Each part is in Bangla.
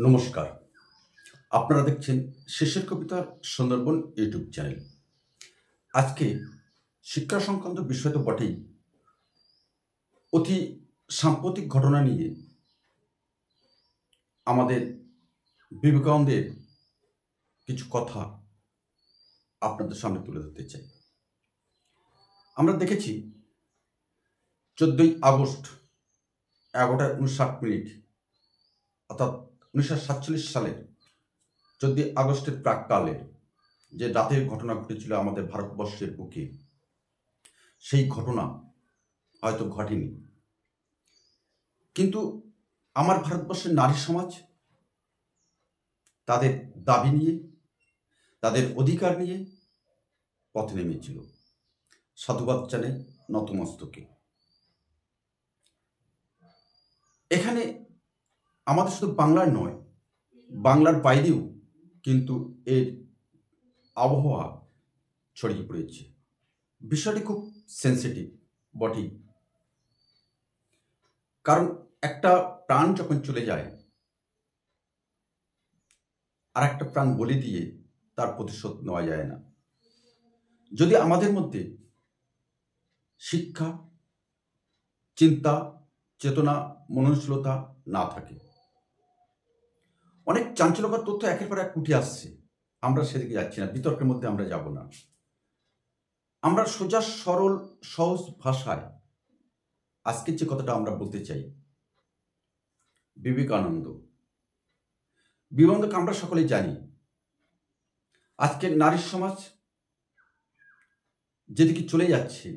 নমস্কার। আপনারা দেখছেন শেষের কবিতার সুন্দরবন ইউটিউব চ্যানেল। আজকে শিক্ষা সংক্রান্ত বিষয় তো বটেই, অতি সাম্প্রতিক ঘটনা নিয়ে আমাদের বিবেকানন্দের কিছু কথা আপনাদের সামনে তুলে ধরতে চাই। আমরা দেখেছি 14ই আগস্ট 11:59 অর্থাৎ 1947 সালের 14ই আগস্টের প্রাক্কালের যে রাতের ঘটনা ঘটেছিল আমাদের ভারতবর্ষের বুকে, সেই ঘটনা হয়তো ঘটেনি, কিন্তু আমার ভারতবর্ষের নারী সমাজ তাদের দাবি নিয়ে, তাদের অধিকার নিয়ে পথে নেমেছিল। সাধুবাদ জানাই নতমস্তকে। এখানে আমাদের শুধু বাংলার নয়, বাংলার বাইরেও কিন্তু এর আবহাওয়া ছড়িয়ে পড়েছে। বিষয়টি খুব সেন্সিটিভ বটেই, কারণ একটা প্রাণ যখন চলে যায় আর একটা প্রাণ বলি দিয়ে তার প্রতিশোধ নেওয়া যায় না। যদি আমাদের মধ্যে শিক্ষা, চিন্তা, চেতনা, মননশীলতা না থাকে, অনেক চাঞ্চল্যকর তথ্য একের পর এক উঠে আসছে। আমরা সেদিকে যাচ্ছি না, বিতর্কের মধ্যে আমরা যাব না। আমরা সোজা সরল সহজ ভাষায় আজকের যে কথাটা আমরা বলতে চাই, বিবেকানন্দকে আমরা সকলেই জানি। আজকের নারী সমাজ যেদিকে চলে যাচ্ছে,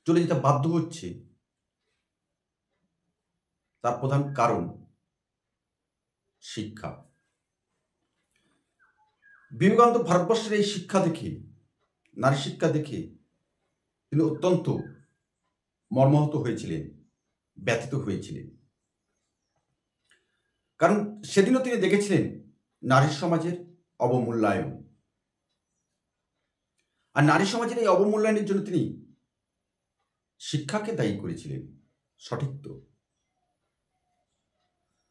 চলে যেতে বাধ্য হচ্ছে, তার প্রধান কারণ শিক্ষা। বিবেকানন্দ ভারতবর্ষের এই শিক্ষা দেখে, নারী শিক্ষা দেখে তিনি অত্যন্ত মর্মাহত হয়েছিলেন, ব্যথিত হয়েছিলেন। কারণ সেদিনও তিনি দেখেছিলেন নারী সমাজের অবমূল্যায়ন, আর নারী সমাজের এই অবমূল্যায়নের জন্য তিনি শিক্ষাকে দায়ী করেছিলেন। সঠিক তো?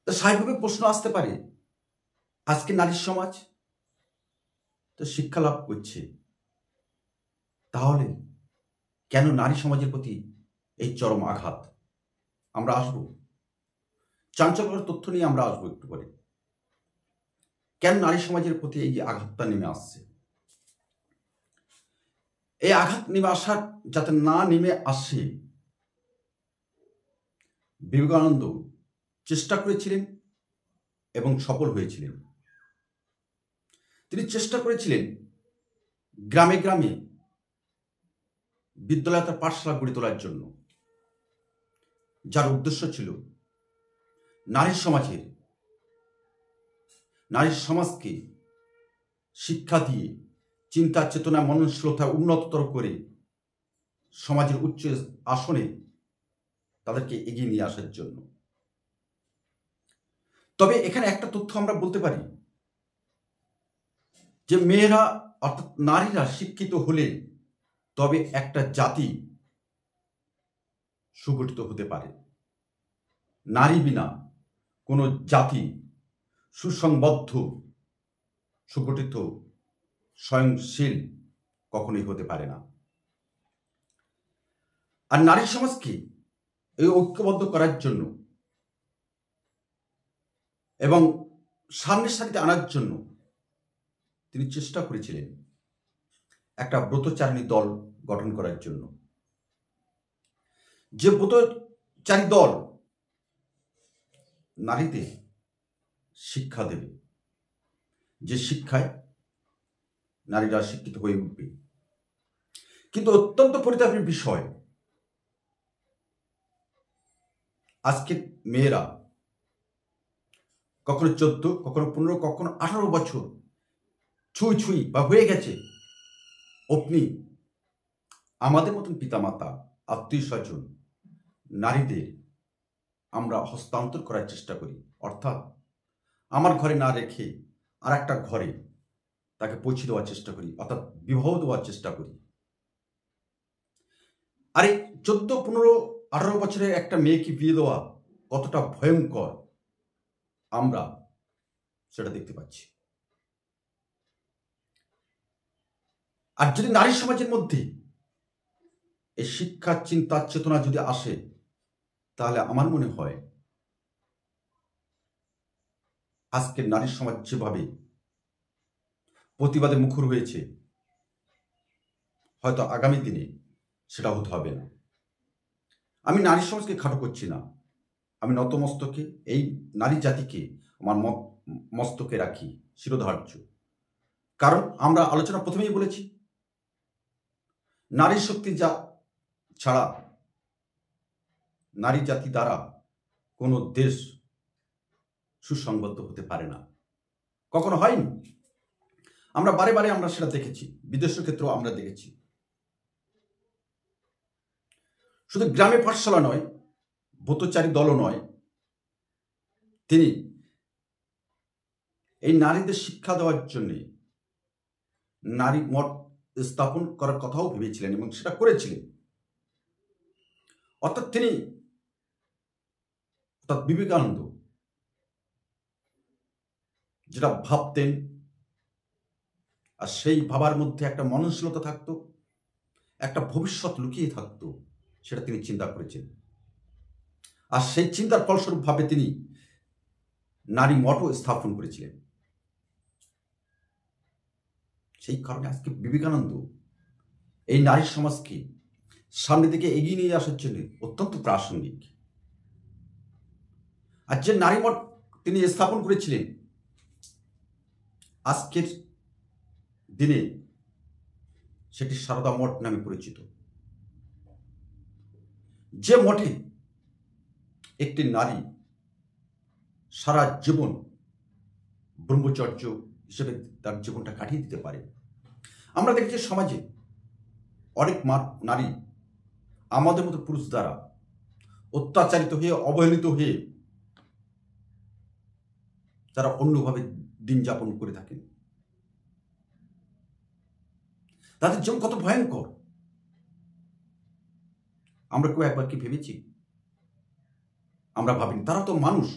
স্বাভাবিকভাবে প্রশ্ন আসতে পারে, আজকে নারী সমাজ তো শিক্ষা লাভ করছে, তাহলে কেন নারী সমাজের প্রতি এই চরম আঘাত? আমরা আসবো, চাঞ্চল্যকর তথ্য নিয়ে আমরা আসবো একটু পরে। কেন নারী সমাজের প্রতি এই যে আঘাতটা নেমে আসছে? এই আঘাত নেমে আসার, যাতে না নেমে আসে, বিবেকানন্দ চেষ্টা করেছিলেন এবং সফল হয়েছিলেন। তিনি চেষ্টা করেছিলেন গ্রামে গ্রামে বিদ্যালয়, তার পাঠশালা গড়ে তোলার জন্য, যার উদ্দেশ্য ছিল নারী সমাজকে শিক্ষা দিয়ে চিন্তা, চেতনা, মননশীলতা উন্নততর করে সমাজের উচ্চ আসনে তাদেরকে এগিয়ে নিয়ে আসার জন্য। তবে এখানে একটা তথ্য আমরা বলতে পারি যে মেয়েরা অর্থাৎ নারীরা শিক্ষিত হলে তবে একটা জাতি সুগঠিত হতে পারে। নারী বিনা কোনো জাতি সুসংবদ্ধ, সুগঠিত, স্বয়ংশীল কখনোই হতে পারে না। আর নারী সমাজকে এই ঐক্যবদ্ধ করার জন্য এবং সামনের সারিতে আনার জন্য তিনি চেষ্টা করেছিলেন একটা ব্রতচারিণী দল গঠন করার জন্য, যে ব্রতচারী দল নারীদের শিক্ষা দেবে, যে শিক্ষায় নারীরা শিক্ষিত হয়ে উঠবে। কিন্তু অত্যন্ত পরিতাপের বিষয়, আজকের মেয়েরা কখনো 14, কখনো 15, কখনো 18 বছর ছুঁই বা হয়ে গেছে অগ্নি, আমাদের মতন পিতামাতা, আত্মীয় স্বজন, নারীদের আমরা হস্তান্তর করার চেষ্টা করি। অর্থাৎ আমার ঘরে না রেখে আর একটা ঘরে তাকে পৌঁছে দেওয়ার চেষ্টা করি, অর্থাৎ বিবাহ দেওয়ার চেষ্টা করি। আরে 14, 15, 18 বছরের একটা মেয়েকে বিয়ে দেওয়া কতটা ভয়ঙ্কর, আমরা সেটা দেখতে পাচ্ছি। আর যদি নারী সমাজের মধ্যে এই শিক্ষা, চিন্তা, চেতনা যদি আসে, তাহলে আমার মনে হয় আজকের নারী সমাজ যেভাবে প্রতিবাদে মুখর হয়েছে, হয়তো আগামী দিনে সেটা হতে হবে না। আমি নারী সমাজকে খাটো করছি না, আমি নতমস্তকে এই নারী জাতিকে আমার মস্তকে রাখি শিরোধার্য। কারণ আমরা আলোচনা প্রথমেই বলেছি, নারী শক্তি যা ছাড়া নারী জাতি দ্বারা কোনো দেশ সুসংবদ্ধ হতে পারে না, কখনো হয়নি। আমরা বারে বারে আমরা সেটা দেখেছি, বিদেশের ক্ষেত্রেও আমরা দেখেছি। শুধু গ্রামে পাঠশালা নয়, ব্রতচারী দলও নয়, তিনি এই নারীদের শিক্ষা দেওয়ার জন্য নারী মঠ স্থাপন করার কথাও ভেবেছিলেন এবং সেটা করেছিলেন। অর্থাৎ তিনি, অর্থাৎ বিবেকানন্দ যেটা ভাবতেন, আর সেই ভাবার মধ্যে একটা মননশীলতা থাকতো, একটা ভবিষ্যৎ লুকিয়ে থাকতো, সেটা তিনি চিন্তা করেছেন। আর সেই চিন্তার ফলস্বরূপ ভাবে তিনি নারী মঠও স্থাপন করেছিলেন। সেই কারণে আজকে বিবেকানন্দ এই নারী সমাজকে সামনের দিকে এগিয়ে নিয়ে আসার জন্য অত্যন্ত প্রাসঙ্গিক। আর যে নারী মঠ তিনি স্থাপন করেছিলেন, আজকের দিনে সেটি সারদা মঠ নামে পরিচিত। যে মঠে একটি নারী সারা জীবন ব্রহ্মচর্য হিসেবে তার জীবনটা কাটিয়ে দিতে পারে। আমরা দেখছি সমাজে অনেক নারী আমাদের মতো পুরুষ দ্বারা অত্যাচারিত হয়ে, অবহেলিত হয়ে তারা অন্যভাবে দিন যাপন করে থাকেন। তাদের জীবন কত ভয়ঙ্কর, আমরা কেউ একবার কি ভেবেছি? আমরা ভাবিনি। তারা তো মানুষ,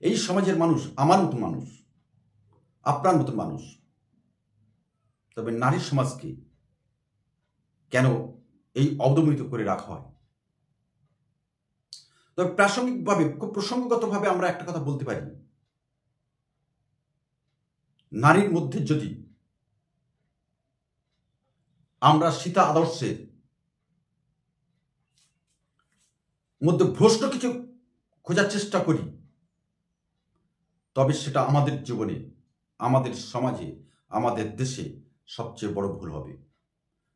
এই সমাজের মানুষ, আমার মতো মানুষ, আপনার মতো মানুষ। তবে নারী সমাজকে কেন এই অবদমিত করে রাখা হয়? তবে প্রাসঙ্গিকভাবে, খুব প্রসঙ্গগতভাবে আমরা একটা কথা বলতে পারি, নারীর মধ্যে যদি আমরা সীতা আদর্শের মধ্যে ভ্রষ্ট কিছু খোঁজার চেষ্টা করি, তবে সেটা আমাদের জীবনে, আমাদের সমাজে, আমাদের দেশে সবচেয়ে বড় ভুল হবে।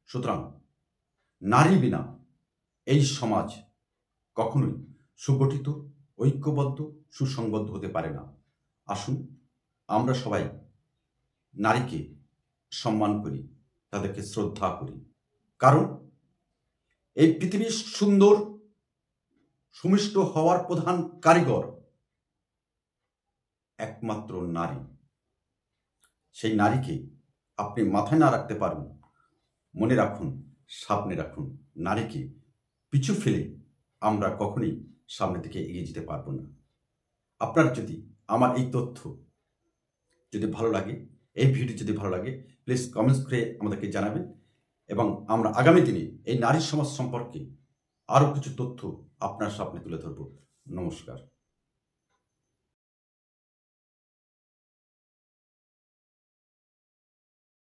সুতরাং নারী বিনা এই সমাজ কখনোই সুগঠিত, ঐক্যবদ্ধ, সুসংবদ্ধ হতে পারে না। আসুন আমরা সবাই নারীকে সম্মান করি, তাদেরকে শ্রদ্ধা করি। কারণ এই পৃথিবীর সুন্দর সুমিষ্ট হওয়ার প্রধান কারিগর একমাত্র নারী। সেই নারীকে আপনি মাথায় না রাখতে পারুন, মনে রাখুন, সামনে রাখুন। নারীকে পিছু ফেলে আমরা কখনোই সামনে থেকে এগিয়ে যেতে পারবো না। আপনার যদি আমার এই তথ্য যদি ভালো লাগে, এই ভিডিও যদি ভালো লাগে, প্লিজ কমেন্টস করে আমাদেরকে জানাবেন এবং আমরা আগামী দিনে এই নারী সমাজ সম্পর্কে আরও কিছু তথ্য আপনার সামনে তুলে ধরব। নমস্কার।